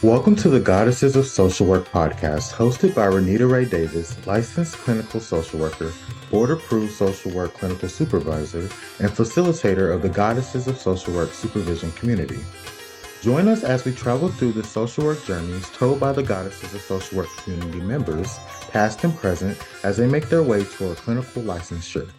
Welcome to the Goddesses of Social Work podcast, hosted by Renita Ray Davis, licensed clinical social worker, board-approved social work clinical supervisor, and facilitator of the Goddesses of Social Work supervision community. Join us as we travel through the social work journeys told by the Goddesses of Social Work community members, past and present, as they make their way toward clinical licensure.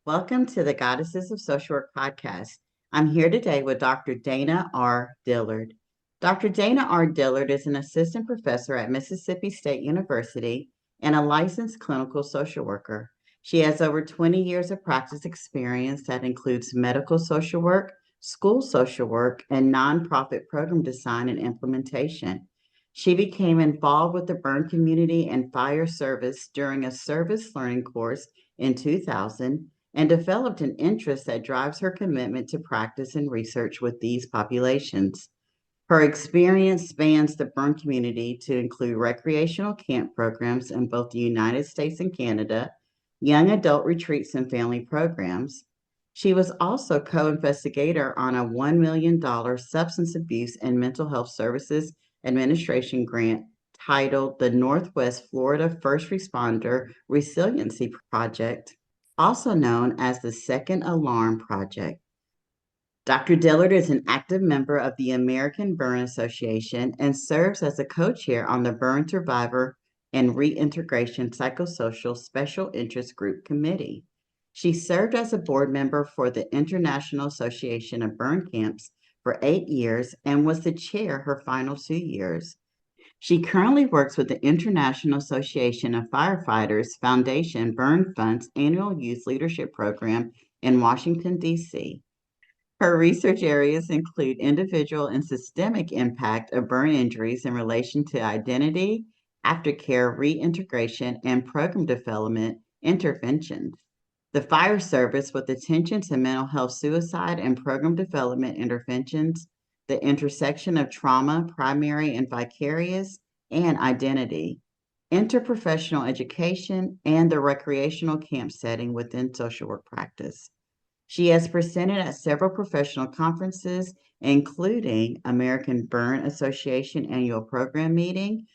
Welcome to the Goddesses of Social Work podcast. I'm here today with Dr. Dana R. Dillard. Dr. Dana R. Dillard is an assistant professor at Mississippi State University and a licensed clinical social worker. She has over 20 years of practice experience that includes medical social work, school social work, and nonprofit program design and implementation. She became involved with the burn community and fire service during a service learning course in 2000 and developed an interest that drives her commitment to practice and research with these populations. Her experience spans the burn community to include recreational camp programs in both the United States and Canada, young adult retreats and family programs. She was also co-investigator on a $1 million Substance Abuse and Mental Health Services Administration grant titled the Northwest Florida First Responder Resiliency Project, also known as the Second Alarm Project. Dr. Dillard is an active member of the American Burn Association and serves as a co-chair on the Burn Survivor and Reintegration Psychosocial Special Interest Group Committee. She served as a board member for the International Association of Burn Camps for 8 years and was the chair her final 2 years. She currently works with the International Association of Firefighters Foundation Burn Fund's annual youth leadership program in Washington, D.C. Her research areas include individual and systemic impact of burn injuries in relation to identity, aftercare reintegration, and program development interventions. The fire service with attention to mental health suicide and program development interventions, the intersection of trauma, primary and vicarious, and identity, interprofessional education, and the recreational camp setting within social work practice. She has presented at several professional conferences, including American Burn Association Annual Program Meeting,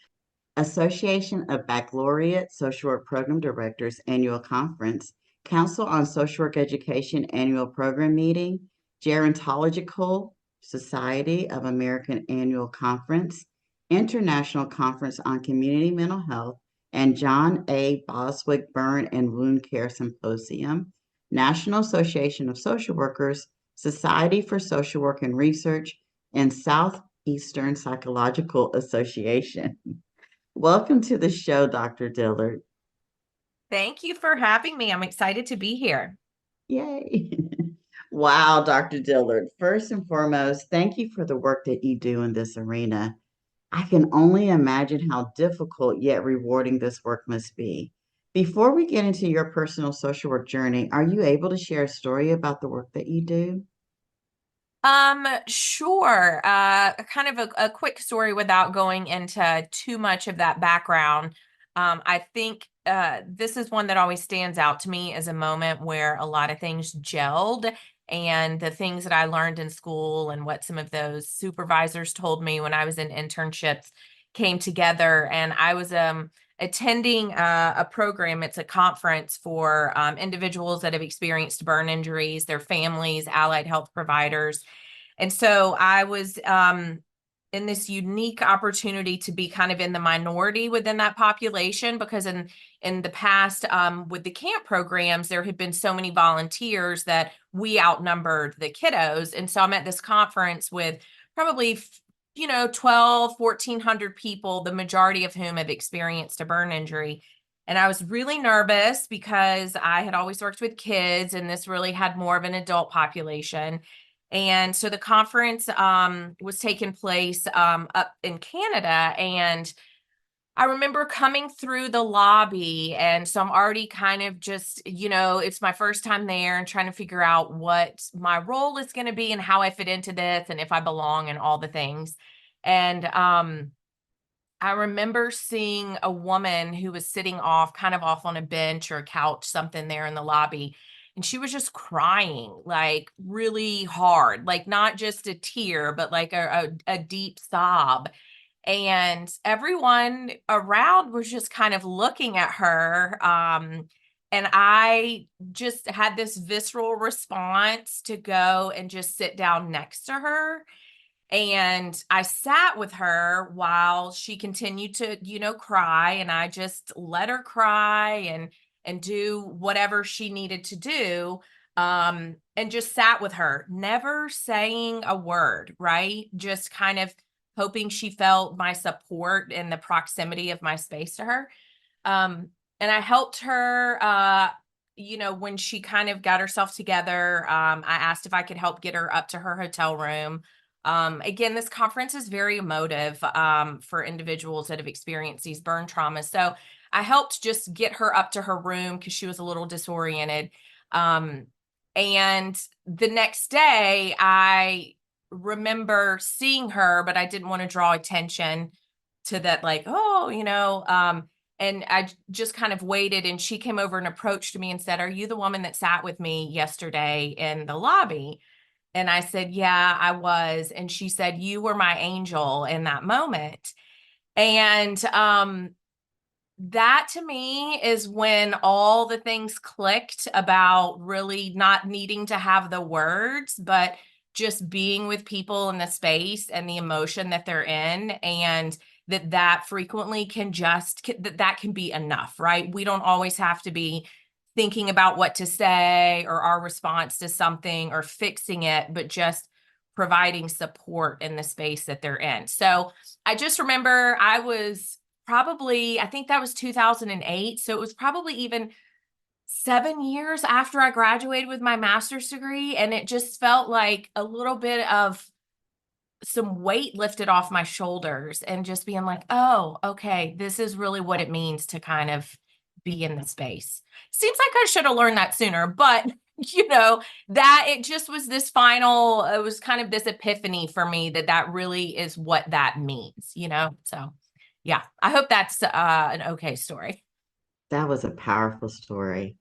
Association of Baccalaureate Social Work Program Directors Annual Conference, Council on Social Work Education Annual Program Meeting, Gerontological Society of American Annual Conference, International Conference on Community Mental Health, and John A. Boswick Burn and Wound Care Symposium, National Association of Social Workers, Society for Social Work and Research, and Southeastern Psychological Association. Welcome to the show, Dr. Dillard. Thank you for having me. I'm excited to be here. Yay. Wow, Dr. Dillard. First and foremost, thank you for the work that you do in this arena. I can only imagine how difficult yet rewarding this work must be. Before we get into your personal social work journey, are you able to share a story about the work that you do? Sure. Kind of a quick story without going into too much of that background. I think this is one that always stands out to me as a moment where a lot of things gelled, and the things that I learned in school and what some of those supervisors told me when I was in internships came together. And I was attending a program. It's a conference for individuals that have experienced burn injuries, their families, allied health providers. And so I was in this unique opportunity to be kind of in the minority within that population, because in the past with the camp programs, there had been so many volunteers that we outnumbered the kiddos. And so I'm at this conference with probably 1,200 people, the majority of whom have experienced a burn injury. And I was really nervous because I had always worked with kids, and this really had more of an adult population. And so the conference was taking place up in Canada. And I remember coming through the lobby. And so I'm already kind of just, it's my first time there and trying to figure out what my role is going to be and how I fit into this and if I belong and all the things. And I remember seeing a woman who was sitting kind of off on a bench or a couch, something there in the lobby. and she was just crying like really hard, like not just a tear, but like a deep sob. And everyone around was just kind of looking at her. And I just had this visceral response to go and just sit down next to her. And I sat with her while she continued to, cry, and I just let her cry and do whatever she needed to do. And just sat with her, never saying a word, right? Just kind of hoping she felt my support and the proximity of my space to her. And I helped her, when she kind of got herself together. I asked if I could help get her up to her hotel room. Again, this conference is very emotive for individuals that have experienced these burn traumas. So I helped just get her up to her room because she was a little disoriented. And the next day, I remember seeing her, but I didn't want to draw attention to that, like, oh, and I just kind of waited, and she came over and approached me and said, "Are you the woman that sat with me yesterday in the lobby?" And I said, "Yeah, I was." And she said, "You were my angel in that moment." And that to me is when all the things clicked about really not needing to have the words, but just being with people in the space and the emotion that they're in, and that frequently that can be enough, right? We don't always have to be thinking about what to say or our response to something or fixing it, but just providing support in the space that they're in. So I just remember I think that was 2008. So it was probably even 7 years after I graduated with my master's degree. And it just felt like a little bit of some weight lifted off my shoulders, and just being like, oh, okay, this is really what it means to kind of be in the space. Seems like I should have learned that sooner, but that it just was it was kind of this epiphany for me that really is what that means, So yeah, I hope that's an okay story. That was a powerful story.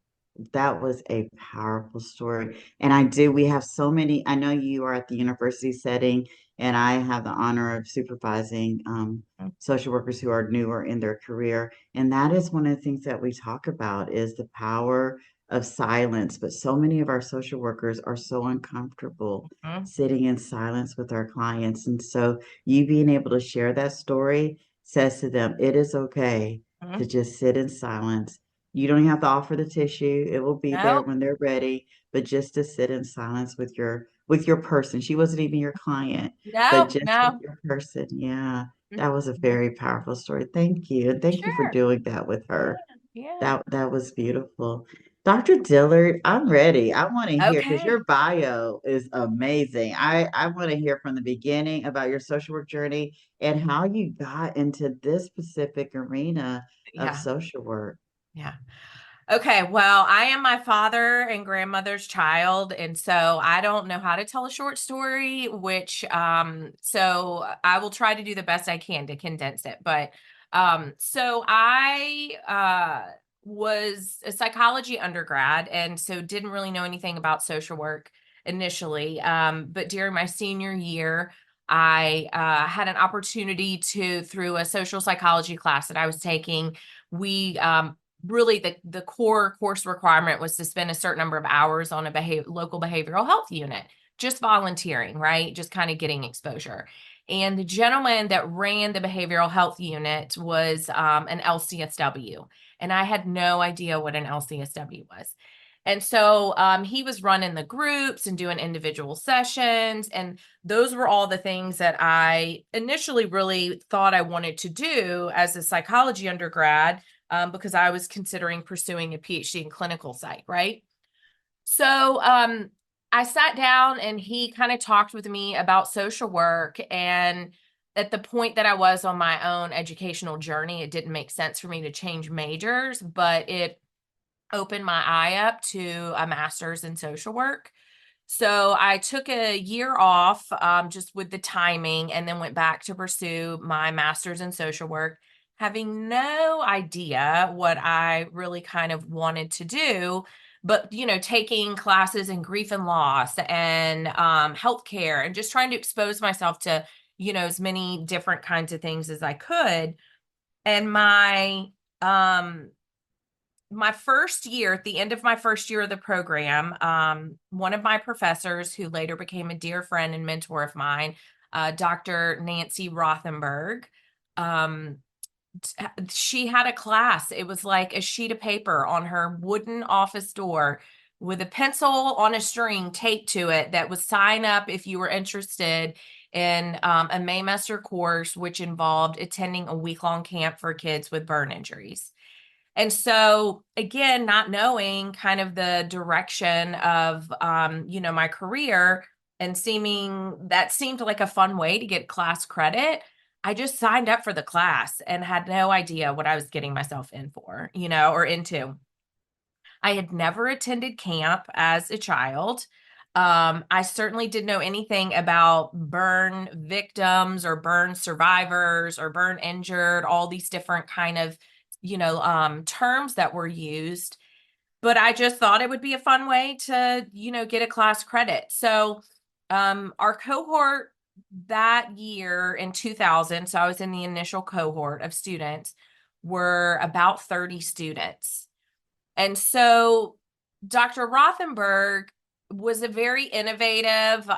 That was a powerful story. And we have so many. I know you are at the university setting, and I have the honor of supervising social workers who are newer in their career. And that is one of the things that we talk about is the power of silence. But so many of our social workers are so uncomfortable Mhm. sitting in silence with our clients. And so you being able to share that story says to them, it is okay to Mhm. just sit in silence. You don't have to offer the tissue. It will be there Nope. when they're ready, but just to sit in silence with your person. She wasn't even your client, but No, just with no. your person. Yeah. That was a Mhm. very powerful story. Thank you. And thank you for Sure. doing that with Yeah. her. Yeah. That was beautiful. Dr. Dillard, I'm ready. I want to hear because Okay. your bio is amazing. I want to hear from the beginning about your social work journey and how you got into this specific arena of Yeah. social work. Yeah. Okay, well, I am my father and grandmother's child, and so I don't know how to tell a short story, which so I will try to do the best I can to condense it. But so I was a psychology undergrad, and so didn't really know anything about social work initially. But during my senior year, I had an opportunity through a social psychology class that I was taking. We really the core course requirement was to spend a certain number of hours on a local behavioral health unit, just volunteering, right? Just kind of getting exposure. And the gentleman that ran the behavioral health unit was an LCSW. And I had no idea what an LCSW was. And so he was running the groups and doing individual sessions. And those were all the things that I initially really thought I wanted to do as a psychology undergrad, because I was considering pursuing a PhD in clinical psych, right? So I sat down and he kind of talked with me about social work. And at the point that I was on my own educational journey, it didn't make sense for me to change majors, but it opened my eye up to a master's in social work. So I took a year off, just with the timing, and then went back to pursue my master's in social work, having no idea what I really kind of wanted to do. but taking classes in grief and loss and healthcare, and just trying to expose myself to as many different kinds of things as I could. And my first year, at the end of my first year of the program, one of my professors, who later became a dear friend and mentor of mine, Dr. Nancy Rothenberg, she had a class. It was like a sheet of paper on her wooden office door with a pencil on a string taped to it that would sign up if you were interested in a Maymester course, which involved attending a week-long camp for kids with burn injuries. And so, again, not knowing kind of the direction of, my career, and seemed like a fun way to get class credit, I just signed up for the class and had no idea what I was getting myself in for, or into. I had never attended camp as a child. I certainly didn't know anything about burn victims or burn survivors or burn injured, all these different kind of, terms that were used. But I just thought it would be a fun way to, get a class credit. So our cohort that year in 2000, so I was in the initial cohort of students, were about 30 students. And so Dr. Rothenberg was a very innovative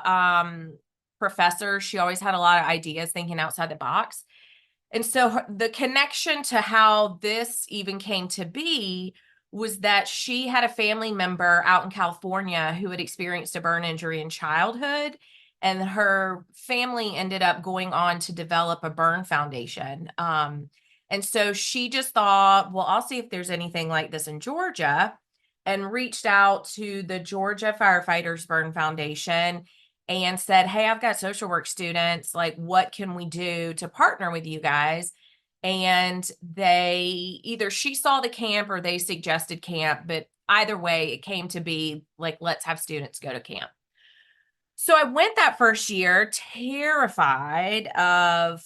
professor. She always had a lot of ideas, thinking outside the box. And so the connection to how this even came to be was that she had a family member out in California who had experienced a burn injury in childhood, and her family ended up going on to develop a burn foundation. And so she just thought, well, I'll see if there's anything like this in Georgia, and reached out to the Georgia Firefighters Burn Foundation and said, hey, I've got social work students. Like, what can we do to partner with you guys? And she saw the camp or they suggested camp, but either way, it came to be like, let's have students go to camp. So I went that first year terrified of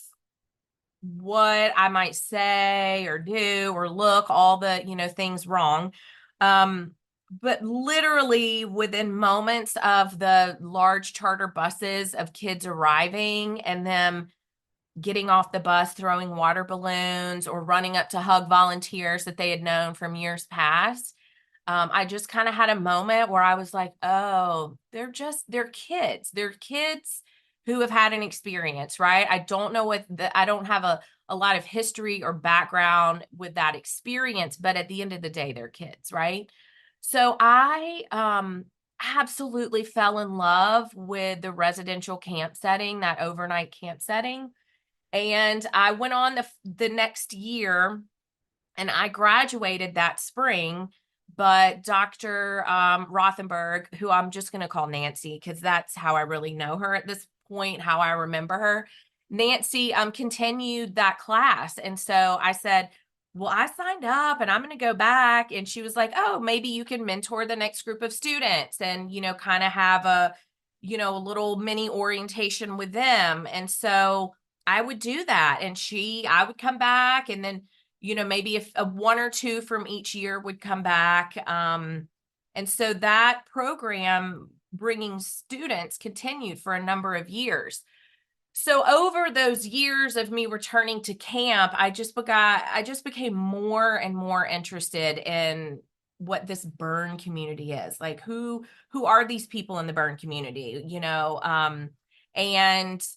what I might say or do or look all the, things wrong. But literally within moments of the large charter buses of kids arriving and them getting off the bus, throwing water balloons or running up to hug volunteers that they had known from years past, I just kind of had a moment where I was like, oh, they're kids. They're kids who have had an experience, right? I don't know I don't have a lot of history or background with that experience, but at the end of the day, they're kids, right? So I absolutely fell in love with the residential camp setting, that overnight camp setting. And I went on the next year, and I graduated that spring. But Dr. Rothenberg, who I'm just going to call Nancy, because that's how I really know her at this point, how I remember her, Nancy continued that class. And so I said, well, I signed up and I'm going to go back. And she was like, oh, maybe you can mentor the next group of students and, kind of have a little mini orientation with them. And so I would do that. And I would come back, and then maybe if one or two from each year would come back. And so that program, bringing students, continued for a number of years. So over those years of me returning to camp, I just became more and more interested in what this burn community is. Like, who are these people in the burn community, and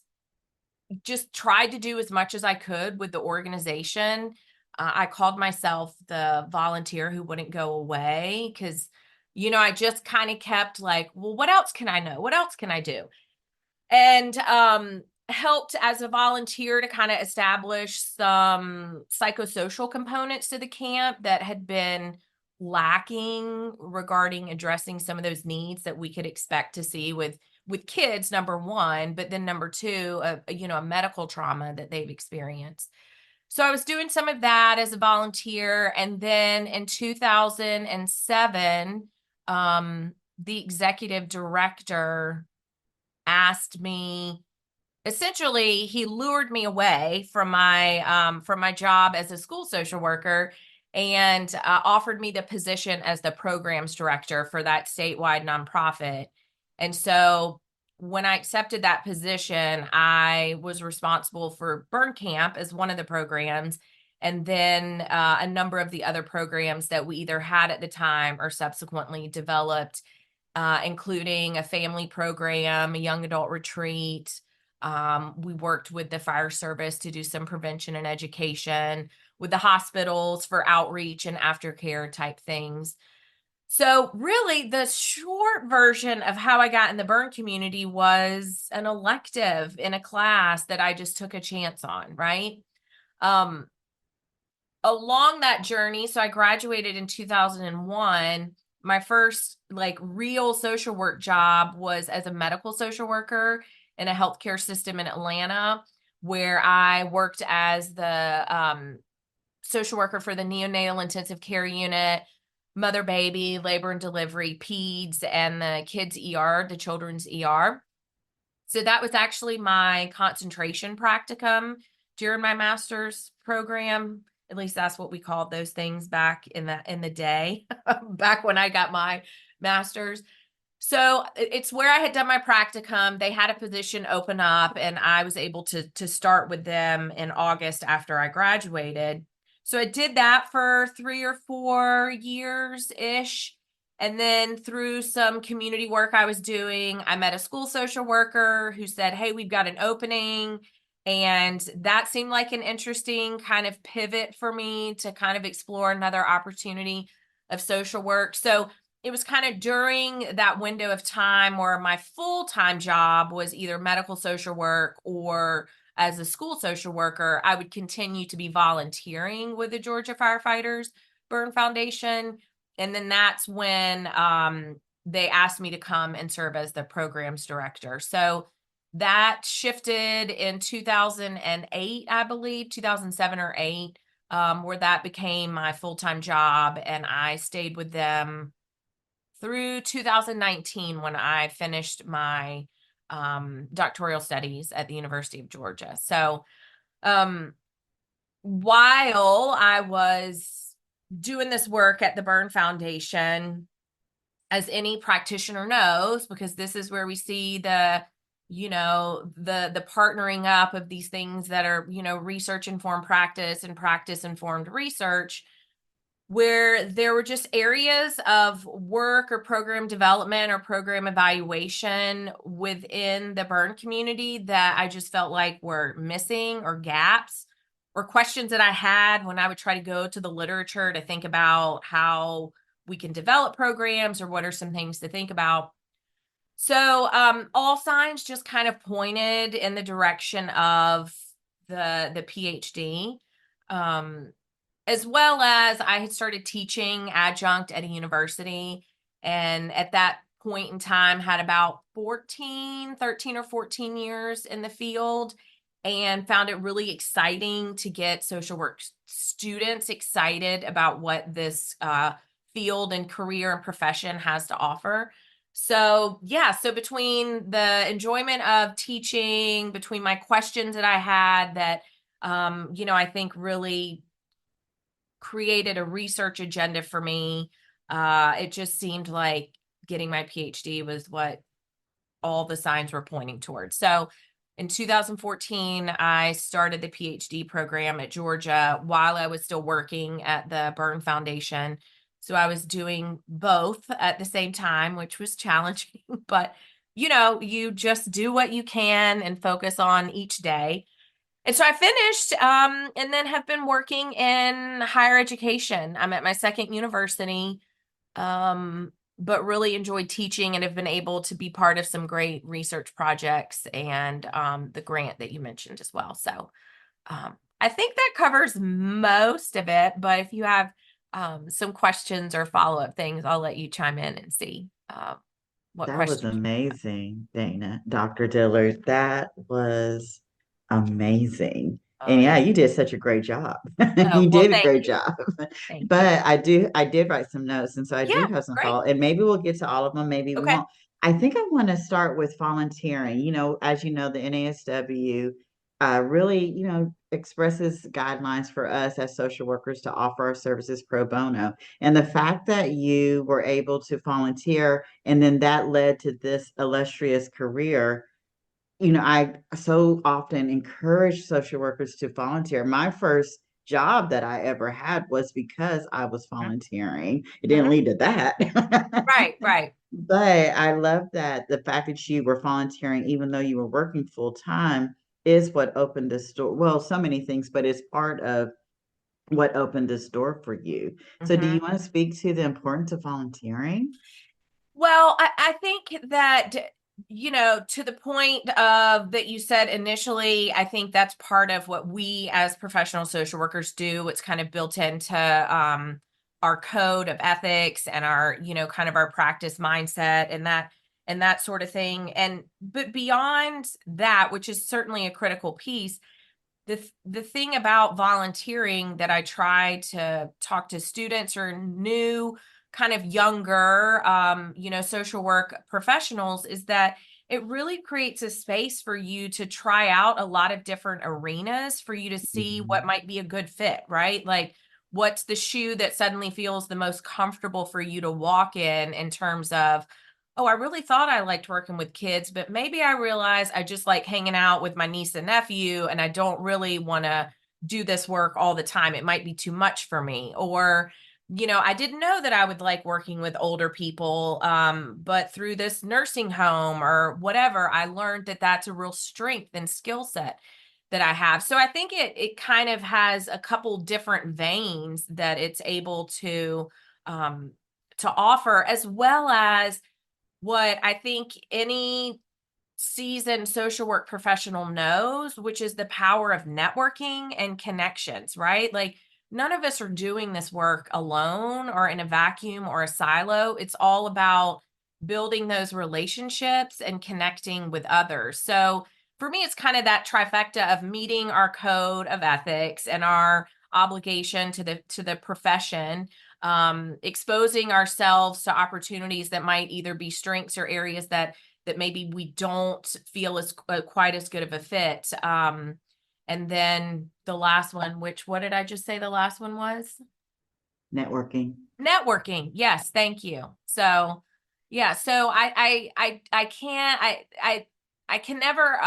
just tried to do as much as I could with the organization. I called myself the volunteer who wouldn't go away, because, I just kind of kept like, well, what else can I know? What else can I do? And helped as a volunteer to kind of establish some psychosocial components to the camp that had been lacking regarding addressing some of those needs that we could expect to see with kids, number one, but then number two, a medical trauma that they've experienced. So I was doing some of that as a volunteer. And then in 2007, the executive director asked me, essentially, he lured me away from my job as a school social worker and offered me the position as the programs director for that statewide nonprofit. And so when I accepted that position, I was responsible for Burn Camp as one of the programs, and then a number of the other programs that we either had at the time or subsequently developed, including a family program, a young adult retreat. We worked with the fire service to do some prevention and education, with the hospitals for outreach and aftercare type things. So really the short version of how I got in the burn community was an elective in a class that I just took a chance on, right? Along that journey, so I graduated in 2001. My first like real social work job was as a medical social worker in a healthcare system in Atlanta, where I worked as the social worker for the neonatal intensive care unit, mother baby, labor and delivery, peds, and the kids ER, the children's ER. So that was actually my concentration practicum during my master's program. At least that's what we called those things back in the day, back when I got my master's. So it's where I had done my practicum. They had a position open up, and I was able to start with them in August after I graduated. So I did that for 3 or 4 years-ish. And then through some community work I was doing, I met a school social worker who said, hey, we've got an opening. And that seemed like an interesting kind of pivot for me to kind of explore another opportunity of social work. So it was kind of during that window of time where my full-time job was either medical social work, or as a school social worker, I would continue to be volunteering with the Georgia Firefighters Burn Foundation. And then that's when they asked me to come and serve as the programs director. So that shifted in 2008, I believe, 2007 or 8, where that became my full-time job. And I stayed with them through 2019 when I finished my doctoral studies at the University of Georgia. So while I was doing this work at the Burn Foundation, as any practitioner knows, because this is where we see the partnering up of these things that are, research informed practice and practice informed research, where there were just areas of work or program development or program evaluation within the burn community that I just felt like were missing, or gaps, or questions that I had when I would try to go to the literature to think about how we can develop programs, or what are some things to think about. So all signs just kind of pointed in the direction of the PhD. As well as I had started teaching adjunct at a university, and at that point in time had about 13 or 14 years in the field, and found it really exciting to get social work students excited about what this field and career and profession has to offer. So so between the enjoyment of teaching, between my questions that I had that, I think really created a research agenda for me, it just seemed like getting my PhD was what all the signs were pointing towards. So in 2014, I started the PhD program at Georgia while I was still working at the Burn Foundation. So I was doing both at the same time, which was challenging, but you just do what you can and focus on each day. And so I finished and then have been working in higher education. I'm at my second university, but really enjoyed teaching and have been able to be part of some great research projects and the grant that you mentioned as well. So I think that covers most of it, but if you have some questions or follow-up things, I'll let you chime in and see what That was questions. amazing, Dr. Dillard. That was amazing. Oh, And yeah. yeah, you did such a great job. Oh, You well, did a thank great you. job. Thank you. But I did write some notes, and so I do Yeah, have some great. follow, and maybe we'll get to all of them, maybe we Okay. won't. I think I want to start with volunteering. As you know, the NASW really, expresses guidelines for us as social workers to offer our services pro bono. And the fact that you were able to volunteer and then that led to this illustrious career, I so often encourage social workers to volunteer. My first job that I ever had was because I was volunteering. It didn't Mhm. lead to that. Right, right. But I love that the fact that you were volunteering, even though you were working full time, is what opened this door. Well, so many things, but it's part of what opened this door for you. So, do you Mhm. want to speak to the importance of volunteering? Well, I think that, to the point of that you said initially, I think that's part of what we as professional social workers do. It's kind of built into our code of ethics and our, kind of our practice mindset and that sort of thing. But beyond that, which is certainly a critical piece, the thing about volunteering that I try to talk to students or new kind of younger social work professionals is that it really creates a space for you to try out a lot of different arenas for you to see what Mhm. might be a good fit, right? Like what's the shoe that suddenly feels the most comfortable for you to walk in terms of, oh, I really thought I liked working with kids, but maybe I realized I just like hanging out with my niece and nephew, and I don't really want to do this work all the time. It might be too much for me. Or, I didn't know that I would like working with older people, but through this nursing home or whatever, I learned that that's a real strength and skill set that I have. So I think it kind of has a couple different veins that it's able um, to offer, as well as what I think any seasoned social work professional knows, which is the power of networking and connections, right? Like none of us are doing this work alone or in a vacuum or a silo. It's all about building those relationships and connecting with others. So for me, it's kind of that trifecta of meeting our code of ethics and our obligation to the profession, exposing ourselves to opportunities that might either be strengths or areas that maybe we don't feel as quite as good of a fit. And then the last one, which what did I just say the last one was? Networking. Networking. Yes, thank you. So, yeah, so I can't I can never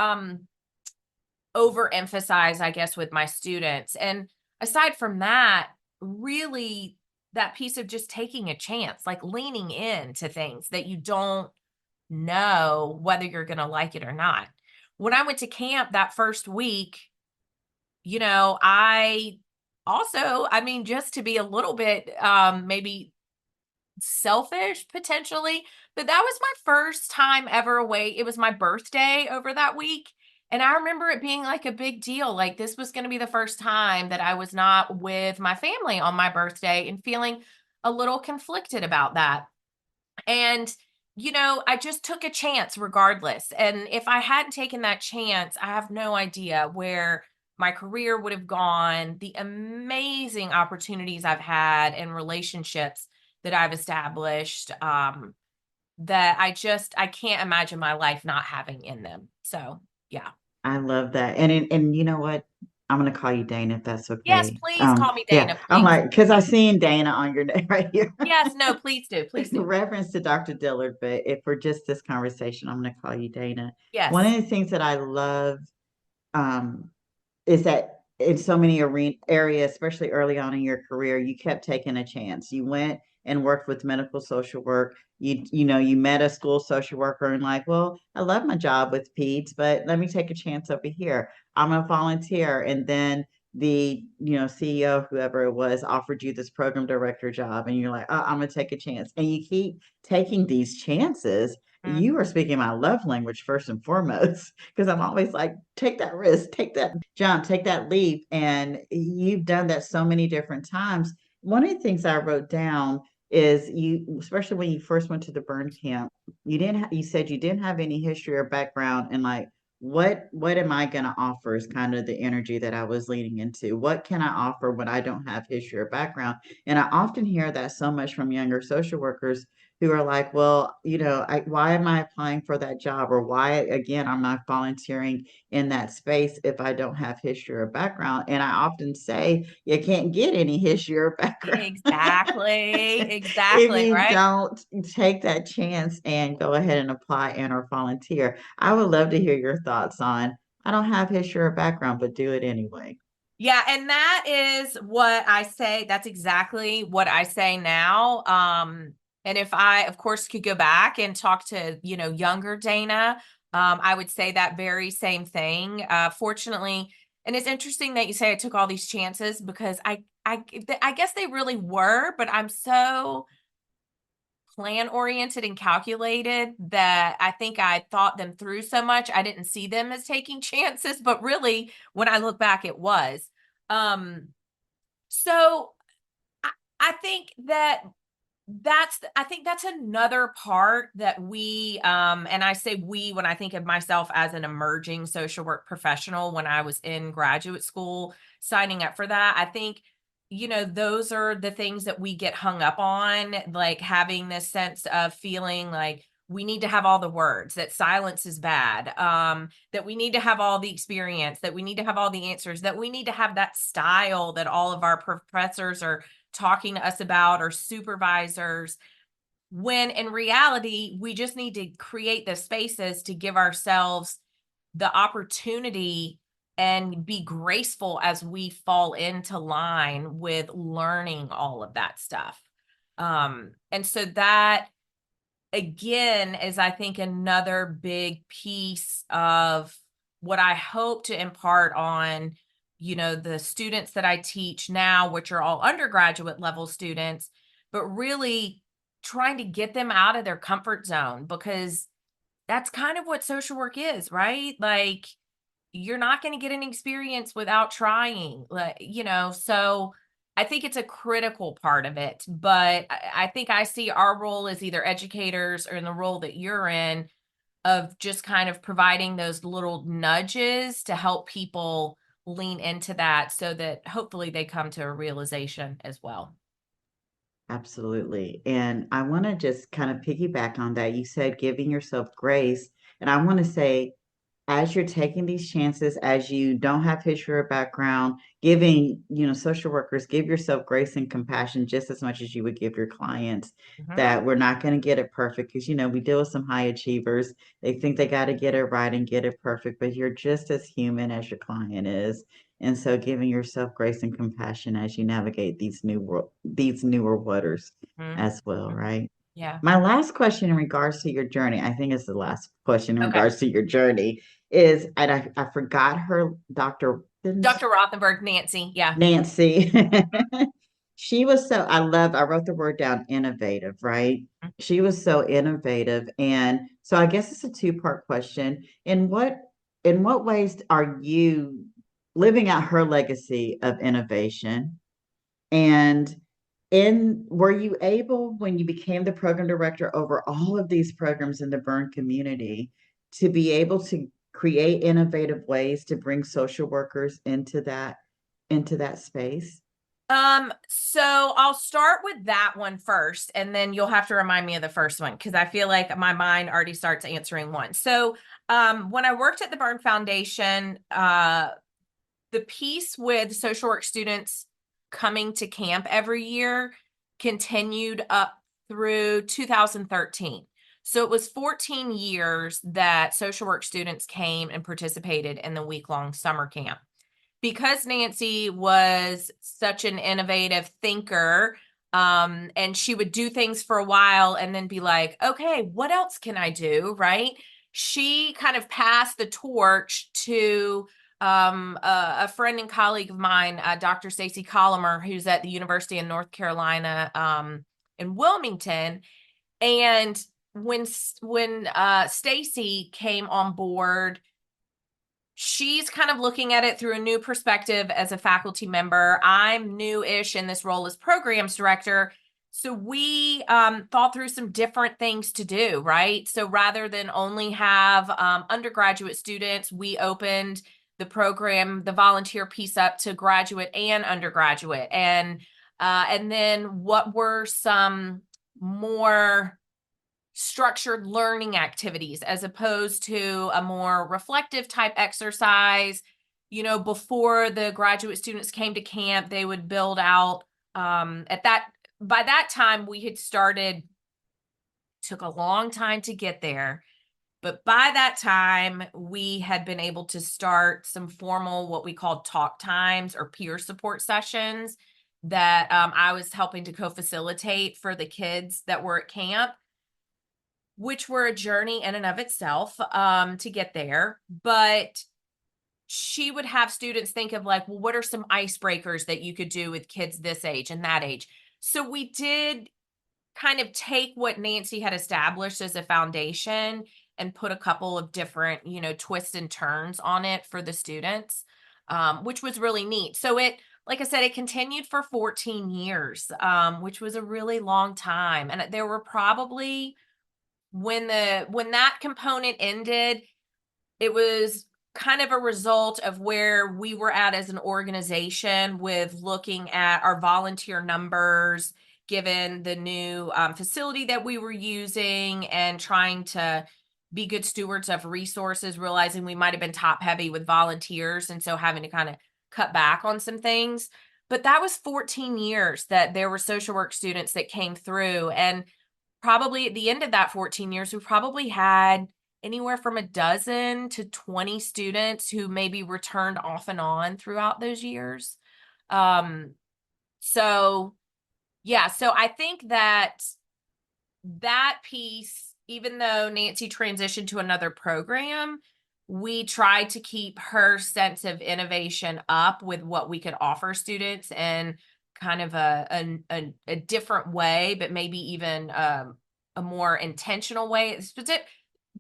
overemphasize, I guess, with my students. And aside from that, really that piece of just taking a chance, like leaning into things that you don't know whether you're going to like it or not. When I went to camp that first week, I also, I mean, just to be a little bit maybe selfish potentially, but that was my first time ever away. It was my birthday over that week. And I remember it being like a big deal. Like this was going to be the first time that I was not with my family on my birthday and feeling a little conflicted about that. And, I just took a chance regardless. And if I hadn't taken that chance, I have no idea where my career would have gone, the amazing opportunities I've had and relationships that I've established, that I can't imagine my life not having in them. So, yeah. I love that. And you know what? I'm gonna call you Dana if that's Yes, okay. please call me Yeah, Dana, I'm please. like, because I seen Dana on your name right here. Yes, no, please do. Please do. Reference to Dr. Dillard, but if for just this conversation, I'm gonna call you Dana. One of Yes. the things that I love um, is that in so many areas, especially early on in your career, you kept taking a chance. You went and worked with medical social work. You met a school social worker and like, well, I love my job with peds, but let me take a chance over here. I'm a volunteer. And then the CEO, whoever it was, offered you this program director job, and you're like, oh, I'm gonna take a chance. And you keep taking these chances. You are Mhm. speaking my love language first and foremost, because I'm always like, take that risk, take that jump, take that leap. And you've done that so many different times. One of the things I wrote down is you, especially when you first went to the burn camp, you said you didn't have any history or background in like what am I going to offer is kind of the energy that I was leaning into. What can I offer when I don't have history or background? And I often hear that so much from younger social workers who are like, well, why am I applying for that job? Or why, again, I'm not volunteering in that space if I don't have history or background? And I often say, you can't get any history or background Exactly. if Exactly. you Right. don't take that chance and go ahead and apply and or volunteer. I would love to hear your thoughts on, I don't have history or background, but do it anyway. Yeah, and that is what I say. That's exactly what I say now. And if I, of course, could go back and talk to, younger Dana, I would say that very same thing. Fortunately, and it's interesting that you say I took all these chances because I guess they really were, but I'm so plan oriented and calculated that I think I thought them through so much. I didn't see them as taking chances, but really when I look back, it was. Um, so I think I think that's another part that we, and I say we when I think of myself as an emerging social work professional when I was in graduate school signing up for that. I think, those are the things that we get hung up on, like having this sense of feeling like we need to have all the words, that silence is bad, that we need to have all the experience, that we need to have all the answers, that we need to have that style that all of our professors are talking to us about or supervisors, when in reality we just need to create the spaces to give ourselves the opportunity and be graceful as we fall into line with learning all of that stuff. And so that again is, I think, another big piece of what I hope to impart on, the students that I teach now, which are all undergraduate level students, but really trying to get them out of their comfort zone, because that's kind of what social work is, right? Like, you're not going to get an experience without trying, like, so I think it's a critical part of it. But I think I see our role as either educators or in the role that you're in, of just kind of providing those little nudges to help people lean into that so that hopefully they come to a realization as well. Absolutely. And I want to just kind of piggyback on that. You said giving yourself grace. And I want to say, as you're taking these chances, as you don't have history or background, giving, social workers, give yourself grace and compassion just as much as you would give your clients, Mhm. that we're not going to get it perfect because, we deal with some high achievers. They think they got to get it right and get it perfect, but you're just as human as your client is. And so giving yourself grace and compassion as you navigate these newer waters Mhm. as well, Mhm. right? Yeah. My last question in regards to your journey, I think it's the last question in Okay. regards to your journey, is, and I forgot her, Dr. Dr. Rothenberg, Nancy. Yeah. Nancy. She was I wrote the word down, innovative, right? Mhm. She was so innovative. And so I guess it's a two-part question. In what ways are you living out her legacy of innovation? And were you able, when you became the program director over all of these programs in the burn community, to be able to create innovative ways to bring social workers into that space? So I'll start with that one first, and then you'll have to remind me of the first one because I feel like my mind already starts answering one. So, when I worked at the Burn Foundation, the piece with social work students coming to camp every year continued up through 2013. So it was 14 years that social work students came and participated in the week-long summer camp. Because Nancy was such an innovative thinker, and she would do things for a while and then be like, okay, what else can I do? Right. She kind of passed the torch to a friend and colleague of mine, Dr. Stacy Colomer, who's at the University of North Carolina in Wilmington. And when Stacy came on board, she's kind of looking at it through a new perspective as a faculty member. I'm new-ish in this role as programs director. So we thought through some different things to do, right? So rather than only have undergraduate students, we opened the program, the volunteer piece up to graduate and undergraduate. And then what were some more structured learning activities as opposed to a more reflective type exercise? Before the graduate students came to camp, they would build out by that time we had started, took a long time to get there, but by that time we had been able to start some formal, what we called talk times or peer support sessions that I was helping to co-facilitate for the kids that were at camp, which were a journey in and of itself to get there. But she would have students think of like, well, what are some icebreakers that you could do with kids this age and that age? So we did kind of take what Nancy had established as a foundation and put a couple of different, twists and turns on it for the students, which was really neat. So like I said, it continued for 14 years, which was a really long time. And there were probably, when that component ended, it was kind of a result of where we were at as an organization with looking at our volunteer numbers, given the new facility that we were using, and trying to be good stewards of resources, realizing we might have been top heavy with volunteers. And so having to kind of cut back on some things. But that was 14 years that there were social work students that came through. And probably at the end of that 14 years, we probably had anywhere from a dozen to 20 students who maybe returned off and on throughout those years. So yeah, so I think that piece, even though Nancy transitioned to another program, we tried to keep her sense of innovation up with what we could offer students and kind of a different way, but maybe even a more intentional way.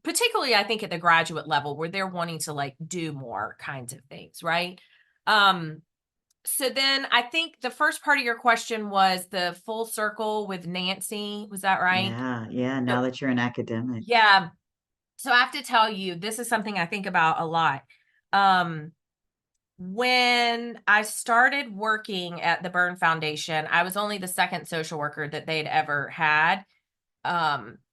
Particularly, I think at the graduate level where they're wanting to like do more kinds of things, right? So then I think the first part of your question was the full circle with Nancy. Was that right? Yeah. Now So, that you're an academic. yeah. So I have to tell you, this is something I think about a lot. When I started working at the Burn Foundation, I was only the second social worker that they'd ever had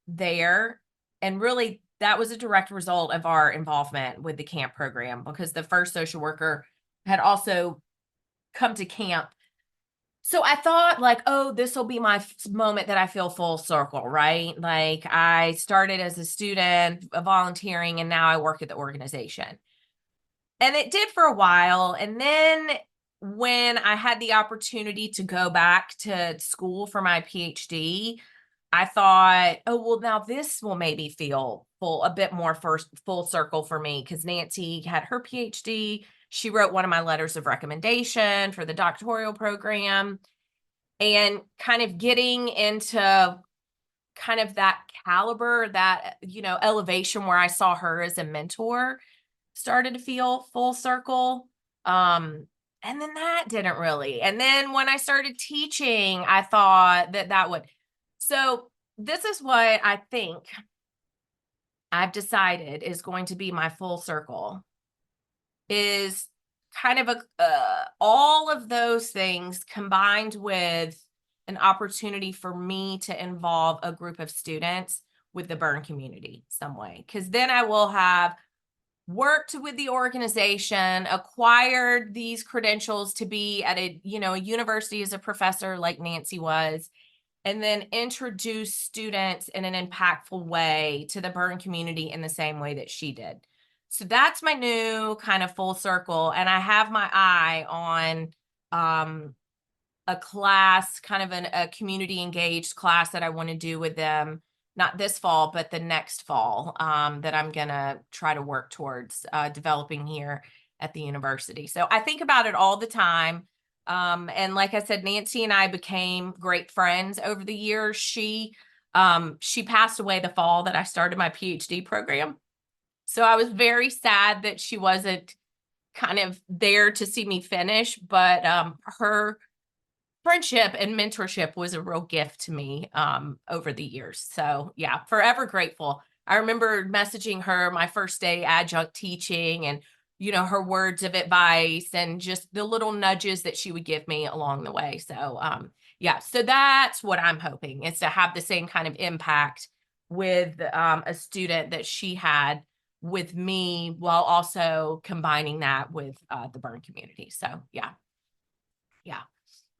there. And really, that was a direct result of our involvement with the camp program, because the first social worker had also come to camp. So I thought like, oh, this will be my moment that I feel full circle, right? Like I started as a student volunteering and now I work at the organization. And it did for a while. And then when I had the opportunity to go back to school for my PhD, I thought, oh, well, now this will maybe feel a bit more full circle for me, because Nancy had her PhD. She wrote one of my letters of recommendation for the doctoral program, and kind of getting into kind of that caliber, that, elevation where I saw her as a mentor started to feel full circle. And then that didn't really. And then when I started teaching, I thought that would. So this is what I think I've decided is going to be my full circle, is kind of all of those things combined with an opportunity for me to involve a group of students with the Burn community some way. Because then I will have worked with the organization, acquired these credentials to be at a university as a professor like Nancy was, and then introduce students in an impactful way to the Burn community in the same way that she did. So that's my new kind of full circle. And I have my eye on a class, kind of a community engaged class that I want to do with them, not this fall, but the next fall, that I'm going to try to work towards developing here at the university. So I think about it all the time. And like I said, Nancy and I became great friends over the years. She passed away the fall that I started my PhD program. So I was very sad that she wasn't kind of there to see me finish, but her friendship and mentorship was a real gift to me over the years. So yeah, forever grateful. I remember messaging her my first day adjunct teaching, and her words of advice and just the little nudges that she would give me along the way. So yeah, so that's what I'm hoping, is to have the same kind of impact with a student that she had with me, while also combining that with the burn community. So yeah.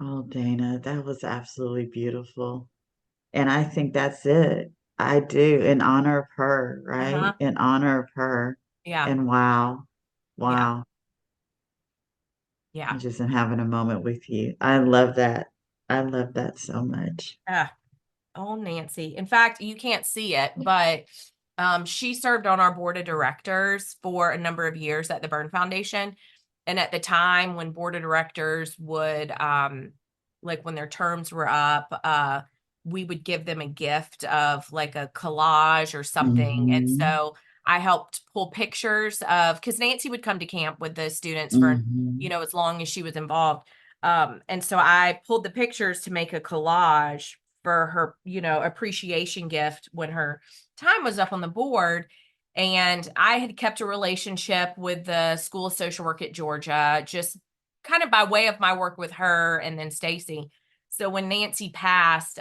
Oh, Dana, that was absolutely beautiful. And I think that's it. I do, in honor of her, right? Uh-huh. In honor of her. Yeah. And wow, Yeah. wow. Yeah. I just am having a moment with you. I love that. I love that so much. Ah, oh, Nancy. In fact, you can't see it, but she served on our board of directors for a number of years at the Burn Foundation. And at the time when board of directors would, like when their terms were up, we would give them a gift of like a collage or something. And Hmm. so I helped pull pictures of, because Nancy would come to camp with the students for, Hmm. as long as she was involved. And so I pulled the pictures to make a collage for her, appreciation gift when her time was up on the board. And I had kept a relationship with the School of Social Work at Georgia, just kind of by way of my work with her and then Stacy. So when Nancy passed,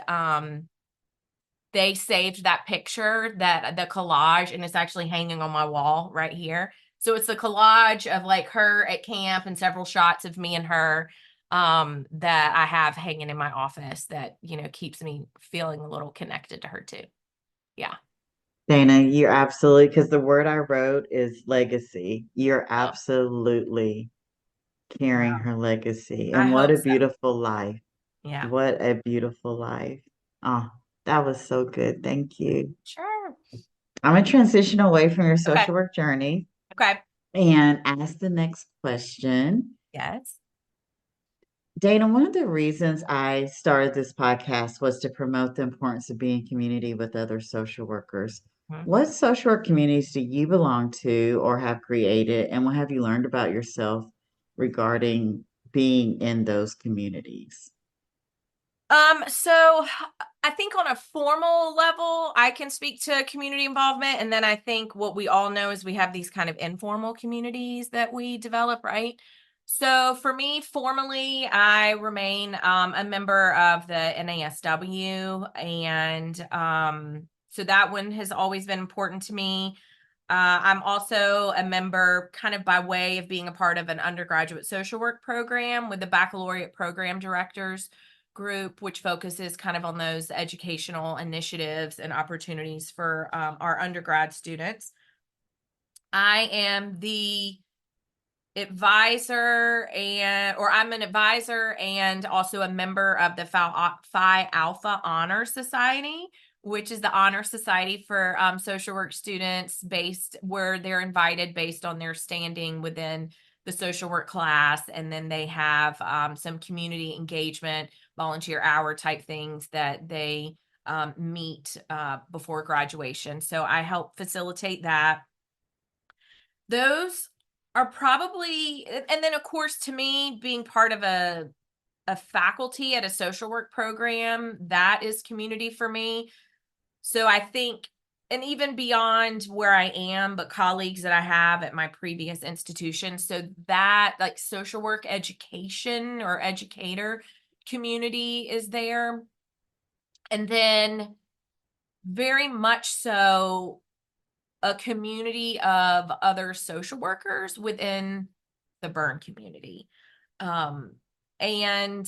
they saved that picture, that the collage, and it's actually hanging on my wall right here. So it's a collage of like her at camp and several shots of me and her that I have hanging in my office that, keeps me feeling a little connected to her too. Yeah. Dana, you're absolutely, because the word I wrote is legacy. You're Oh, absolutely carrying wow. her legacy. I And what hope a so. beautiful life. Yeah. What a beautiful life. Oh, that was so good. Thank you. Sure. I'm going to transition away from your Okay. social work journey Okay. and ask the next question. Yes. Dana, one of the reasons I started this podcast was to promote the importance of being in community with other social workers. Mhm. What social work communities do you belong to or have created, and what have you learned about yourself regarding being in those communities? So I think on a formal level, I can speak to community involvement. And then I think what we all know is we have these kind of informal communities that we develop, right? So for me, formally, I remain a member of the NASW. And so that one has always been important to me. I'm also a member, kind of by way of being a part of an undergraduate social work program with the baccalaureate program directors group, which focuses kind of on those educational initiatives and opportunities for our undergrad students. I am the advisor or I'm an advisor and also a member of the Phi Alpha Honor Society, which is the honor society for social work students, where they're invited based on their standing within the social work class. And then they have some community engagement, volunteer hour type things that they meet before graduation. So I help facilitate that. Those are probably, and then of course, to me, being part of a faculty at a social work program, that is community for me. So I think, and even beyond where I am, but colleagues that I have at my previous institution, so that like social work education or educator community is there. And then very much so a community of other social workers within the burn community. Um, and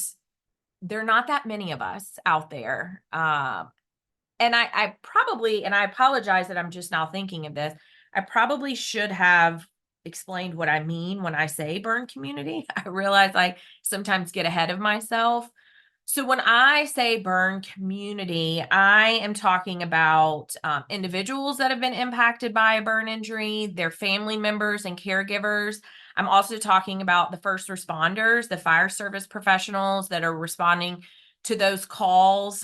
there are not that many of us out there. And I probably, and I apologize that I'm just now thinking of this, I probably should have explained what I mean when I say burn community. I realize I sometimes get ahead of myself. So when I say burn community, I am talking about individuals that have been impacted by a burn injury, their family members and caregivers. I'm also talking about the first responders, the fire service professionals that are responding to those calls,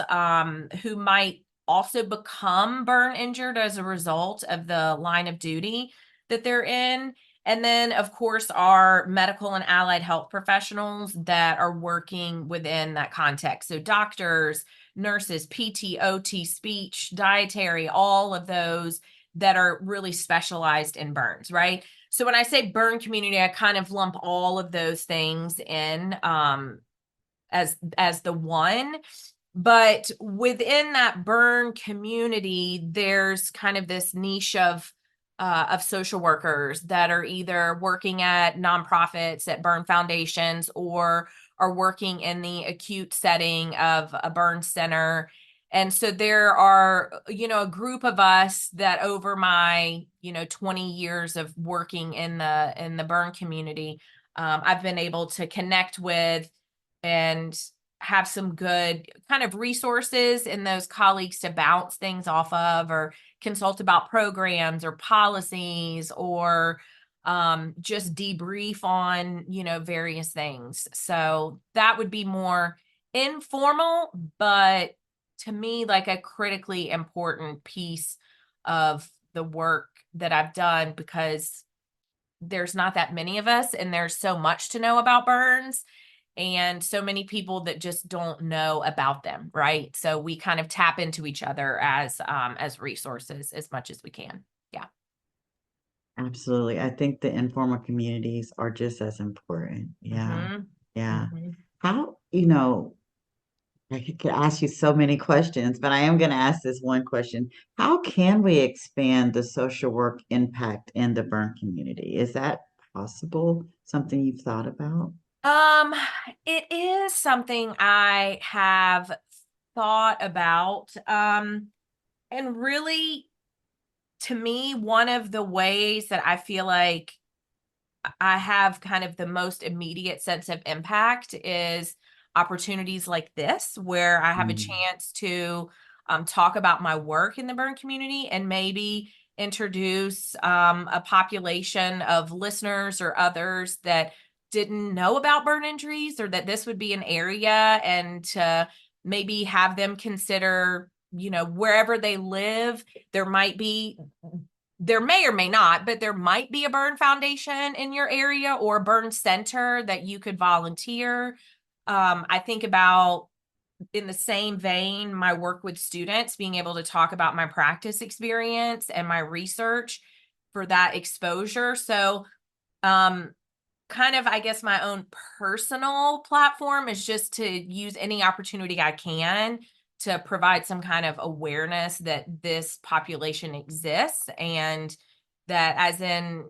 who might also become burn injured as a result of the line of duty that they're in. And then, of course, our medical and allied health professionals that are working within that context. So doctors, nurses, PT, OT, speech, dietary, all of those that are really specialized in burns, right? So when I say burn community, I kind of lump all of those things in as the one. But within that burn community, there's kind of this niche of social workers that are either working at nonprofits, at burn foundations, or are working in the acute setting of a burn center. And so there are, a group of us that over my, 20 years of working in the burn community, I've been able to connect with and have some good kind of resources in those colleagues to bounce things off of, or consult about programs or policies, or just debrief on, various things. So that would be more informal, but to me, like a critically important piece of the work that I've done, because there's not that many of us and there's so much to know about burns and so many people that just don't know about them, right? So we kind of tap into each other as resources as much as we can. Yeah. Absolutely. I think the informal communities are just as important. Yeah. Mhm. Yeah. Mhm. How, I could ask you so many questions, but I am going to ask this one question. How can we expand the social work impact in the burn community? Is that possible? Something you've thought about? Um, it is something I have thought about. And really, to me, one of the ways that I feel like I have kind of the most immediate sense of impact is opportunities like this, where I have a Mm, chance to talk about my work in the burn community and maybe introduce a population of listeners or others that didn't know about burn injuries, or that this would be an area, and to maybe have them consider, wherever they live, there might be there may or may not, but there might be a burn foundation in your area or a burn center that you could volunteer. I think about, in the same vein, my work with students, being able to talk about my practice experience and my research for that exposure. So, um, kind of, I guess, my own personal platform is just to use any opportunity I can to provide some kind of awareness that this population exists, and that as in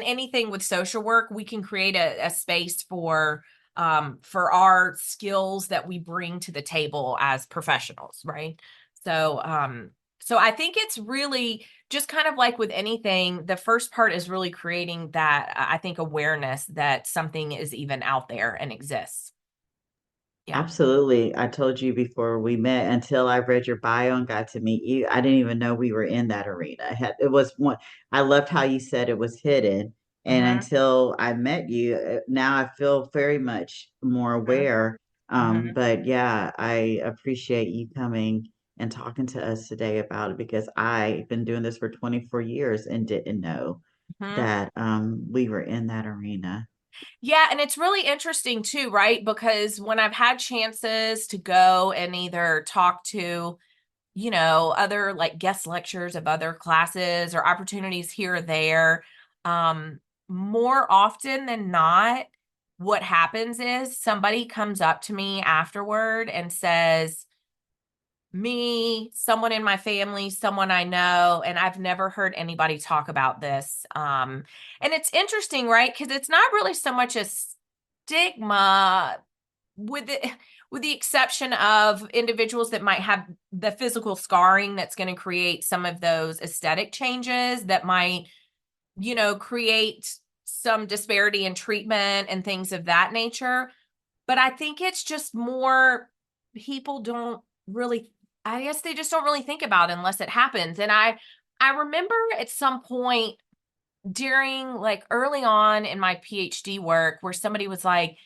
anything with social work, we can create a space for our skills that we bring to the table as professionals, right? So I think it's really just kind of like with anything, the first part is really creating that, I think, awareness that something is even out there and exists. Yeah. absolutely. I told you before we met, until I read your bio and got to meet you, I didn't even know we were in that arena. It was one, I loved how you said it was hidden. And Hmm. until I met you, now I feel very much more aware. Hmm. But yeah, I appreciate you coming and talking to us today about it, because I've been doing this for 24 years and didn't know Hmm. that we were in that arena. Yeah, and it's really interesting too, right? Because when I've had chances to go and either talk to, other like guest lectures of other classes or opportunities here or there, um, more often than not, what happens is somebody comes up to me afterward and says, me, someone in my family, someone I know, and I've never heard anybody talk about this. And it's interesting, right? Because it's not really so much a stigma, with the with the exception of individuals that might have the physical scarring that's going to create some of those aesthetic changes that might, create some disparity in treatment and things of that nature. But I think it's just more, people don't really, I guess they just don't really think about it unless it happens. And I remember at some point during, like, early on in my PhD work, where somebody was like,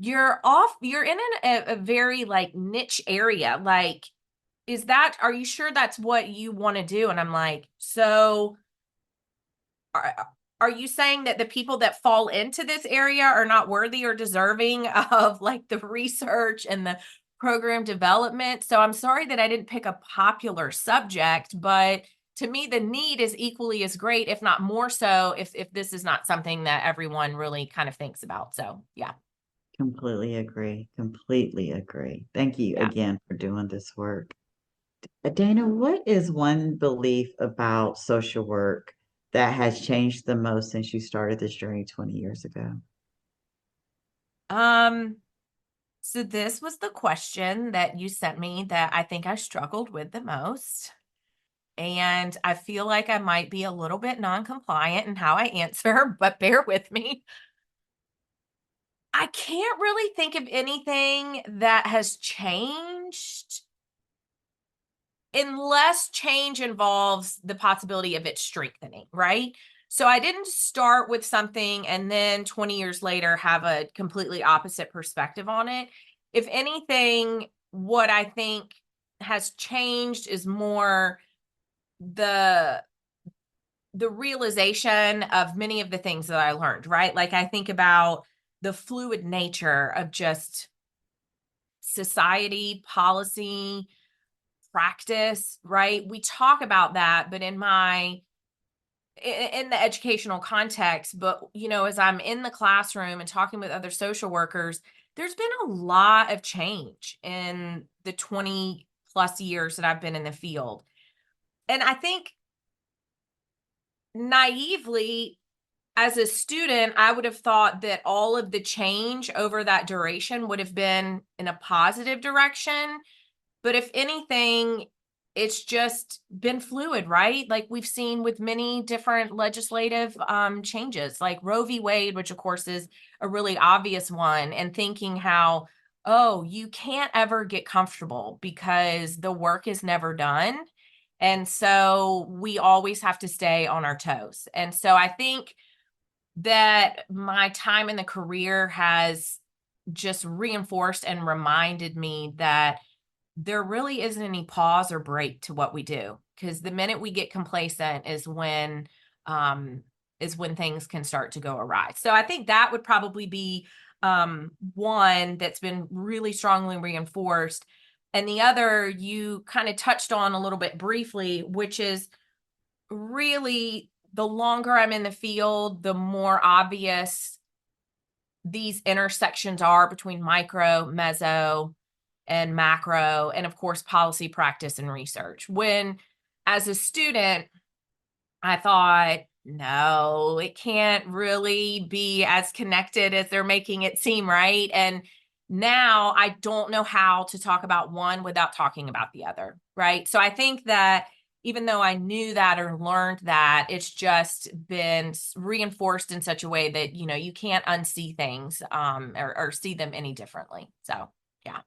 you're in a very like niche area. Like, are you sure that's what you want to do? And I'm like, so are you saying that the people that fall into this area are not worthy or deserving of like the research and the program development? So I'm sorry that I didn't pick a popular subject, but to me, the need is equally as great, if not more so, if this is not something that everyone really kind of thinks about. So yeah. Completely agree. Completely agree. Thank you Yeah. again for doing this work. Dana, what is one belief about social work that has changed the most since you started this journey 20 years ago? So this was the question that you sent me that I think I struggled with the most. And I feel like I might be a little bit non-compliant in how I answer, but bear with me. I can't really think of anything that has changed unless change involves the possibility of it strengthening, right? So I didn't start with something and then 20 years later have a completely opposite perspective on it. If anything, what I think has changed is more the realization of many of the things that I learned, right? Like I think about the fluid nature of just society, policy, practice, right? We talk about that, but in the educational context, but as I'm in the classroom and talking with other social workers, there's been a lot of change in the 20 plus years that I've been in the field. And I think naively, as a student, I would have thought that all of the change over that duration would have been in a positive direction. But if anything, it's just been fluid, right? Like we've seen with many different legislative changes, like Roe v. Wade, which of course is a really obvious one, and thinking how, oh, you can't ever get comfortable because the work is never done. And so we always have to stay on our toes. And so I think that my time in the career has just reinforced and reminded me that there really isn't any pause or break to what we do, because the minute we get complacent is when things can start to go awry. So I think that would probably be one that's been really strongly reinforced. And the other you kind of touched on a little bit briefly, which is really the longer I'm in the field, the more obvious these intersections are between micro, meso, and macro, and of course, policy, practice, and research. When, as a student, I thought, no, it can't really be as connected as they're making it seem, right? And now I don't know how to talk about one without talking about the other, right? So I think that even though I knew that or learned that, it's just been reinforced in such a way that, you can't unsee things or see them any differently. So, yeah.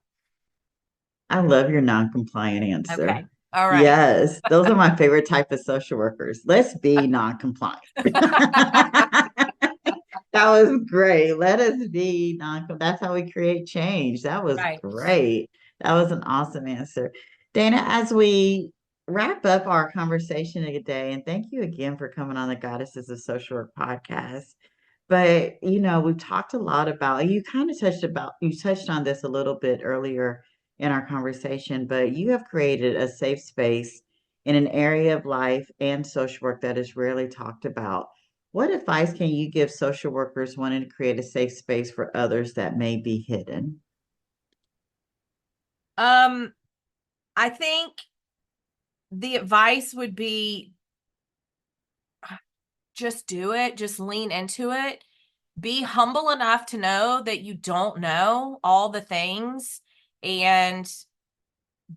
I love your non-compliant answer. Okay. All right. Yes, those are my favorite type of social workers. Let's be non-compliant. That was great. Let us be non. That's how we create change. That was Right. great. That was an awesome answer. Dana, as we wrap up our conversation today, and thank you again for coming on the Goddesses of Social Work podcast. But we've talked a lot about, you touched on this a little bit earlier in our conversation, but you have created a safe space in an area of life and social work that is rarely talked about. What advice can you give social workers wanting to create a safe space for others that may be hidden? I think the advice would be just do it, just lean into it. Be humble enough to know that you don't know all the things, and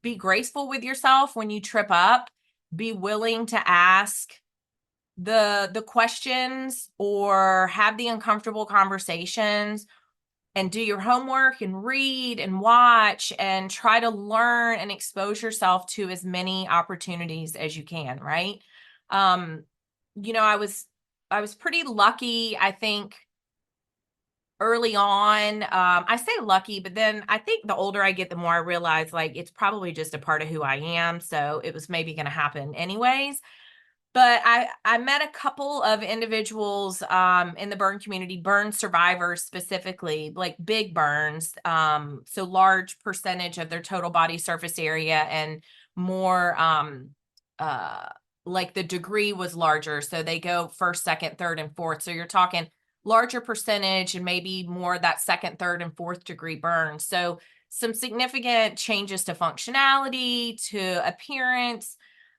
be graceful with yourself when you trip up. Be willing to ask the questions or have the uncomfortable conversations, and do your homework and read and watch and try to learn and expose yourself to as many opportunities as you can, right? Um, I was pretty lucky, I think, early on. I say lucky, but then I think the older I get, the more I realize like it's probably just a part of who I am. So it was maybe going to happen anyways. But I met a couple of individuals in the burn community, burn survivors specifically, like big burns. So large percentage of their total body surface area and more like the degree was larger. So they go first, second, third, and fourth. So you're talking larger percentage and maybe more that second, third, and fourth degree burn. So some significant changes to functionality, to appearance.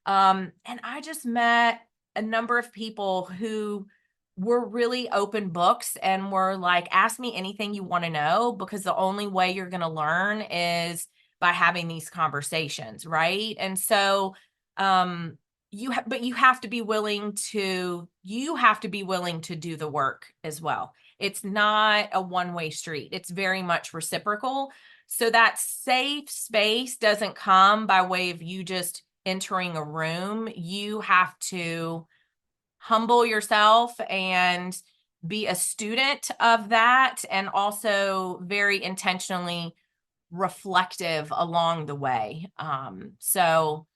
And I just met a number of people who were really open books and were like, ask me anything you want to know, because the only way you're going to learn is by having these conversations, right? And so but you have to be willing to do the work as well. It's not a one-way street. It's very much reciprocal. So that safe space doesn't come by way of you just entering a room. You have to humble yourself and be a student of that, and also very intentionally reflective along the way. So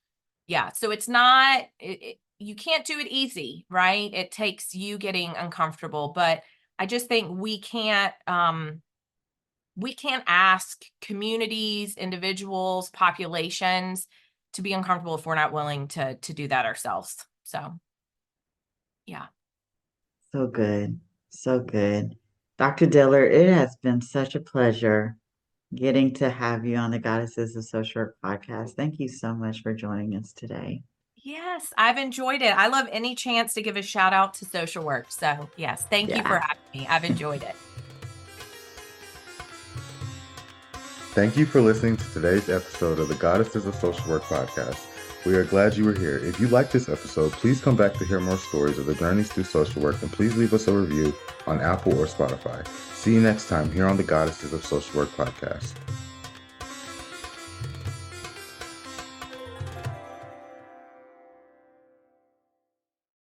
it's not, you can't do it easy, right? It takes you getting uncomfortable, but I just think we can't ask communities, individuals, populations to be uncomfortable if we're not willing to do that ourselves. So, yeah. So good. So good. Dr. Dillard, it has been such a pleasure getting to have you on the Goddesses of Social Work podcast. Thank you so much for joining us today. Yes, I've enjoyed it. I love any chance to give a shout out to social work. So, yes, thank you for having me. I've enjoyed it. Thank you for listening to today's episode of the Goddesses of Social Work podcast. We are glad you were here. If you liked this episode, please come back to hear more stories of the journeys through social work, and please leave us a review on Apple or Spotify. See you next time here on the Goddesses of Social Work podcast.